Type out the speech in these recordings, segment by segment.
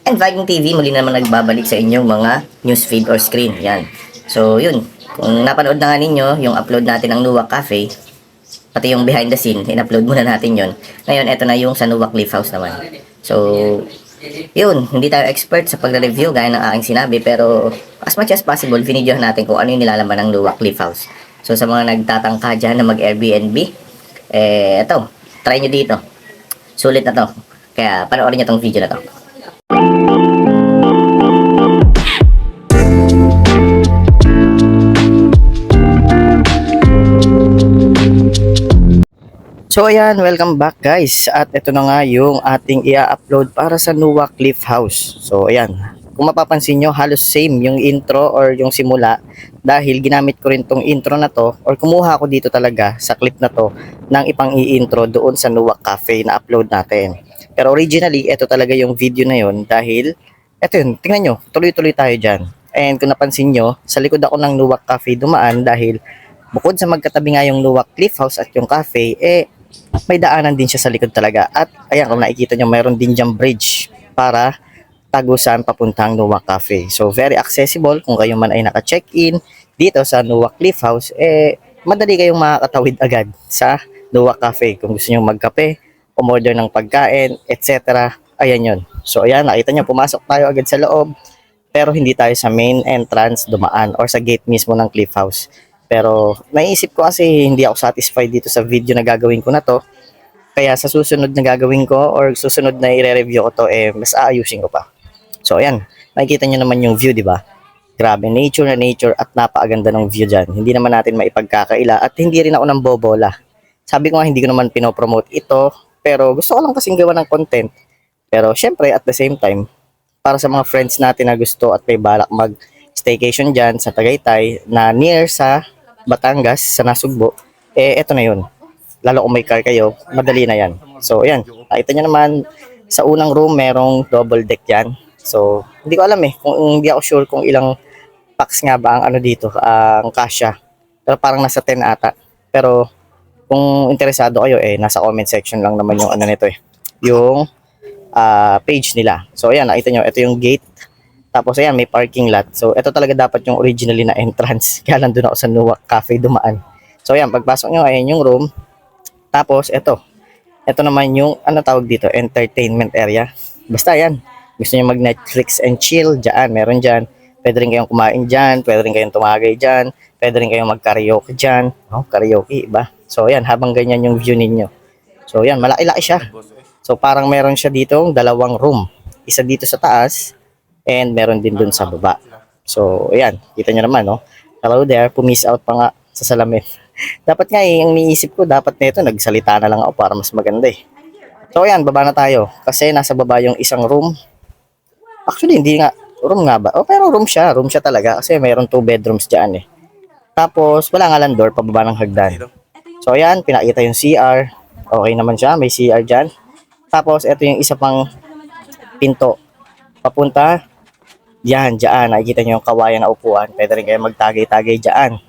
And Viking TV muli na naman nagbabalik sa inyong mga newsfeed or screen. Yan. So, yun. Kung napanood na nga ninyo yung upload natin ng Nuwak Cafe, pati yung behind the scene, in-upload muna natin yon. Ngayon, eto na yung sa Nuwak Cliff House naman. So, yun. Hindi tayo expert sa pagre-review gaya ng aking sinabi, pero as much as possible, vinidyohan natin kung ano yung nilalaman ng Nuwak Cliff House. So, sa mga nagtatangka dyan na mag-Airbnb, eto, try nyo dito. Sulit na to. Kaya, panoorin nyo tong video na to. So ayan, welcome back guys. At ito na nga yung ating i-upload para sa Nuwak Cliff House. So ayan, kung mapapansin nyo, halos same yung intro or yung simula. Dahil ginamit ko rin tong intro na to, or kumuha ko dito talaga sa clip na to ng ipang i-intro doon sa Nuwak Cafe na upload natin. Pero originally, ito talaga yung video na yun dahil, ito yun, tingnan nyo, tuloy-tuloy tayo dyan. And kung napansin nyo, sa likod ako ng Nuwak Cafe dumaan dahil bukod sa magkatabi nga yung Nuwak Cliff House at yung cafe, may daanan din siya sa likod talaga. At ayan, kung nakikita nyo, mayroon din diyang bridge para tagusan papuntang Nuwak Cafe. So very accessible kung kayo man ay naka-check-in dito sa Nuwak Cliff House, madali kayong makakatawid agad sa Nuwak Cafe kung gusto nyo magkape, umorder ng pagkain, etc. Ayan yun. So ayan, nakita nyo, pumasok tayo agad sa loob, pero hindi tayo sa main entrance dumaan or sa gate mismo ng Cliff House. Pero naisip ko kasi hindi ako satisfied dito sa video na gagawin ko na to. Kaya sa susunod na gagawin ko or susunod na i-review ko to, mas aayusin ko pa. So ayan, nakikita nyo naman yung view, di ba? Grabe, nature na nature at napakaganda ng view dyan. Hindi naman natin maipagkakaila at hindi rin ako nang bobola. Sabi ko nga, hindi ko naman pinopromote ito, pero gusto ko lang kasing gawa ng content. Pero syempre, at the same time, para sa mga friends natin na gusto at may balak mag-staycation dyan sa Tagaytay na near sa Batangas, sa Nasugbo, eto na yun. Lalo kung may car kayo, madali na yan. So, ayan. Nakita nyo naman, sa unang room, merong double deck yan. So, hindi ko alam hindi ako sure kung ilang packs nga ba ang ano dito, ang kasya. Pero parang nasa 10 ata. Pero, kung interesado kayo, nasa comment section lang naman yung ano nito yung page nila. So, ayan, nakita nyo, ito yung gate. Tapos ayan, may parking lot. So ito talaga dapat yung originally na entrance. Kaya lang doon ako sa Nuwak Cafe dumaan. So ayan, pagpasok nyo, ayan yung room. Tapos ito naman yung ano tawag dito, entertainment area. Basta yan, gusto nyo mag Netflix and chill, dyan, meron dyan. Pwede rin kayong kumain dyan, pwede rin kayong tumagay dyan, pwede rin kayong mag karaoke dyan. Karaoke, iba. So ayan, habang ganyan yung view ninyo. So ayan, malaki-laki siya. So parang meron siya dito dalawang room. Isa dito sa taas, and meron din dun sa baba. So, ayan. Kita nyo naman, no? Hello there. Pumiss out pa nga sa salamin. Dapat nga ang niisip ko, dapat nito nagsalita na lang ako para mas maganda So, ayan. Baba na tayo. Kasi nasa baba yung isang room. Actually, hindi nga. Room nga ba? Pero room siya. Room siya talaga. Kasi mayroon 2 bedrooms dyan Tapos, wala nga lang door. Pababa ng hagdan. So, ayan. Pinakita yung CR. Okay naman siya. May CR dyan. Tapos, ito yung isa pang pinto. Papunta dyan, nakikita nyo yung kawayan na upuan. Pwede rin kayo magtagay-tagay dyan.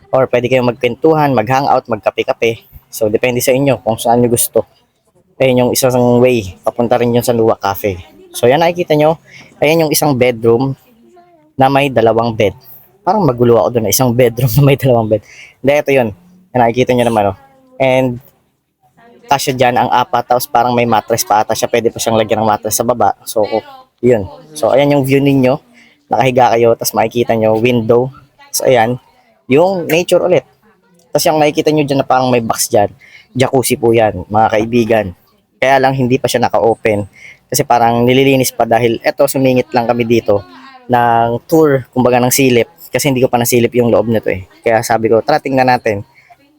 Or pwede kayong magkwentuhan, mag-hangout, magkape-kape. So, depende sa inyo kung saan nyo gusto. Ayun yung isang way. Papunta rin yun sa Nuwak Cafe. So, yan nakikita nyo. Ayan yung isang bedroom na may 2 bed. Parang magulo ako doon na isang bedroom na may 2 bed. Hindi, ito yun. Yan nakikita nyo naman. And, kasya dyan ang 4. Tapos parang may mattress pa ata siya. Pwede pa siyang lagyan ng mattress sa baba. So, yun. So, ayan yung view ninyo. Nakahiga kayo, tapos makikita nyo, window. So, ayan, yung nature ulit. Tapos yung makikita nyo dyan na parang may box dyan, jacuzzi po yan, mga kaibigan. Kaya lang hindi pa siya naka-open. Kasi parang nililinis pa dahil eto, sumingit lang kami dito ng tour, kumbaga ng silip. Kasi hindi ko pa nasilip yung loob nito Kaya sabi ko, tara tingnan natin.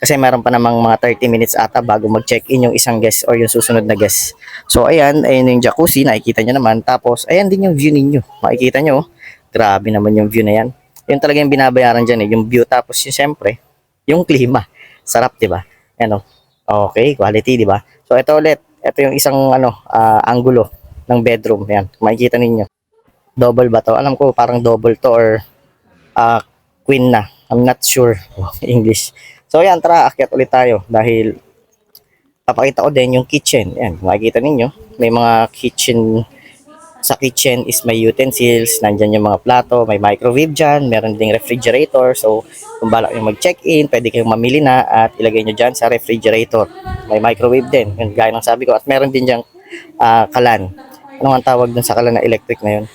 Kasi meron pa namang mga 30 minutes ata bago mag-check-in yung isang guest or yung susunod na guest. So, ayan yung jacuzzi, nakikita nyo naman. Tapos, ayan din yung view ninyo. Makikita nyo, grabe naman yung view na yan. Yun talaga yung binabayaran dyan yung view. Tapos, siyempre, yung klima. Sarap, diba? Ayan okay, quality, diba? So, ito ulit. Ito yung isang, angulo ng bedroom. Ayan, makikita ninyo. Double ba to? Alam ko, parang double to or queen na. I'm not sure English. So yan, tara, akyat ulit tayo dahil papakita ko din yung kitchen. Yan, makikita ninyo, may mga kitchen Sa kitchen is may utensils, nandyan yung mga plato, may microwave dyan, meron ding refrigerator. So, kung balak yung mag-check-in, pwede kayong mamili na at ilagay nyo dyan sa refrigerator. May microwave din, yun, gaya ng sabi ko. At meron din dyan kalan. Ano ang tawag dun sa kalan na electric na yun?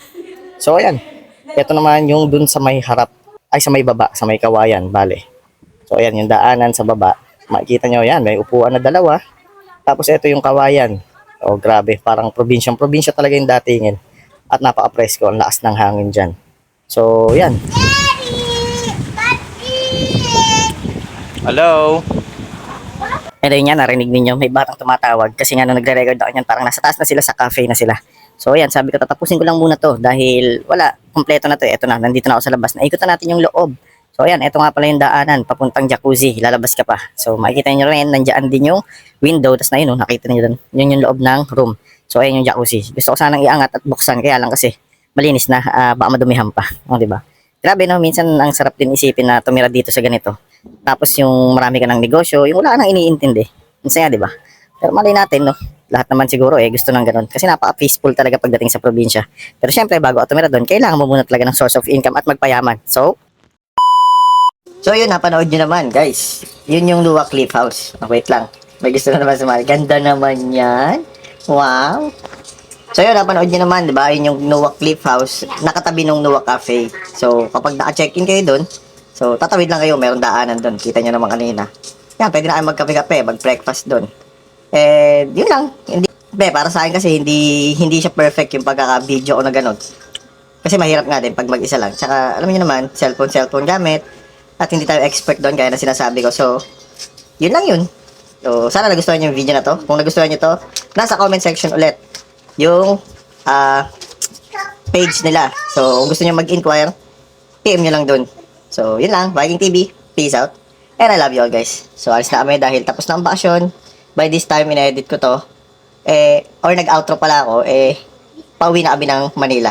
So, ayan. Ito naman yung dun sa may harap, ay sa may baba, sa may kawayan, bale. So, ayan, yung daanan sa baba. Makikita nyo yan, may upuan na dalawa. Tapos, ito yung kawayan. Oh, grabe, parang probinsyang-probinsya talaga yung datingin. At napaka-presko, ang lakas ng hangin dyan. So, yan. Hello? And then yan, narinig ninyo, may batang tumatawag. Kasi nga nung nagre-record ako yan, parang nasa taas na sila, sa cafe na sila. So, yan, sabi ko, tatapusin ko lang muna to. Dahil, wala, kompleto na to. Ito na, nandito na ako sa labas. Naikot na natin yung loob. So, ayan, ito nga pala yung daanan, papuntang jacuzzi, lalabas ka pa. So, makikita nyo rin, nandiyan din yung window, tapos na yun, nakita nyo dun, yun yung loob ng room. So, ayan yung jacuzzi. Gusto ko sanang iangat at buksan, kaya lang kasi malinis na, baka madumihan pa. O, diba? Grabe, no? Minsan, ang sarap din isipin na tumira dito sa ganito. Tapos, yung marami ka ng negosyo, yung wala ka nang iniintindi. Minsan nga, diba? Pero mali natin, no? Lahat naman siguro, gusto ng ganun. Kasi napaka-peaceful talaga pagdating sa probinsya. Pero syempre, bago ako tumira doon, kailangan mo muna talaga ng source of income at magpayaman. So, yun, napanood nyo naman, guys. Yun yung Lua Cliff House. Oh, wait lang. May gusto na naman sumali. Ganda naman yan. Wow. So, yun, napanood nyo naman, di ba? Yun yung Lua Cliff House. Nakatabi nung Lua Cafe. So, kapag naka-check-in kayo dun, so, tatawid lang kayo. Meron daanan dun. Kita nyo naman kanina. Yan, pwede na kayo magkape-kape, mag-breakfast dun. Yun lang. Para sa akin kasi, hindi siya perfect yung pagkaka-video ko na ganun. Kasi mahirap nga din pag mag-isa lang. Tsaka, alam niyo naman, cellphone gamit. At hindi tayo expert doon, gaya na sinasabi ko. So, yun lang yun. So, sana nagustuhan niyo yung video na to. Kung nagustuhan niyo to, nasa comment section ulit yung page nila. So, kung gusto niyo mag-inquire, PM niyo lang doon. So, yun lang. Viking TV. Peace out. And I love you all, guys. So, alis na kami dahil tapos na ang bakasyon. By this time, in-edit ko to. Or nag-outro pala ako, pauwi na kami ng Manila.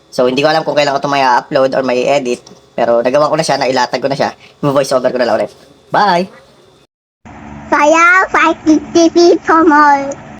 So, hindi ko alam kung kailan ko ito may upload or may edit. Pero nagawa ko na siya, nailatag ko na siya. Voice over ko na lang ulit. Bye! Saya Viking TV for more.